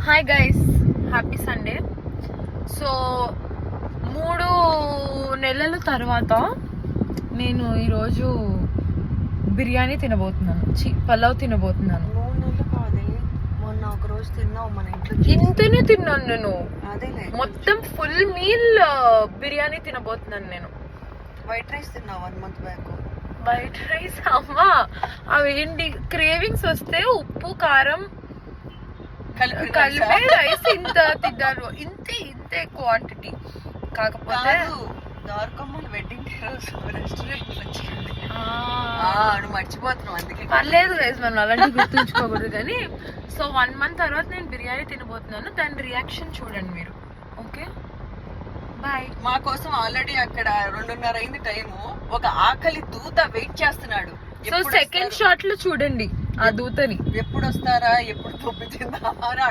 Hi guys, happy Sunday. So 3 నెలల తర్వాత నేను ఈరోజు బిర్యానీ తినబోతున్నాను. పలావ్ తినబోతున్నాను. 3 నెలలు కాదే, మొన్న ఒక రోజు తిన్నావు మన ఇంట్లో. ఇంతనే తిన్నాను నేను. అదేలే, మొత్తం ఫుల్ మీల్ బిర్యానీ తినబోతున్నాను నేను. వైట్ రైస్ తిన్నావు 1 month బ్యాక్. వైట్ రైస్ అమ్మా, అవి ఏంటి క్రేవింగ్స్ వస్తే ఉప్పు కారం కలిపే రైస్ ఇంత తిన్నాను. ఇంతే క్వాంటిటీ. కాకపోతే దారుకమ్మలు వెడ్డింగ్ డే రోజు రెస్టారెంట్ మర్చిపోతున్నావు, అందుకే. పర్లేదు గైస్, మనం అలాంటి గుర్తుంచుకోకూడదు. కానీ సో 1 month తర్వాత నేను బిర్యానీ తినబోతున్నాను. దాని రియాక్షన్ చూడండి మీరు. Okay, bye. మా కోసం ఆల్రెడీ అక్కడ 2:30 అయింది టైము. ఒక ఆకలి దూత వెయిట్ చేస్తున్నాడు. సో సెకండ్ షాట్ లో చూడండి ఆ దూతని. ఎప్పుడు వస్తారా, ఎప్పుడు తొప్పి తిందామా అని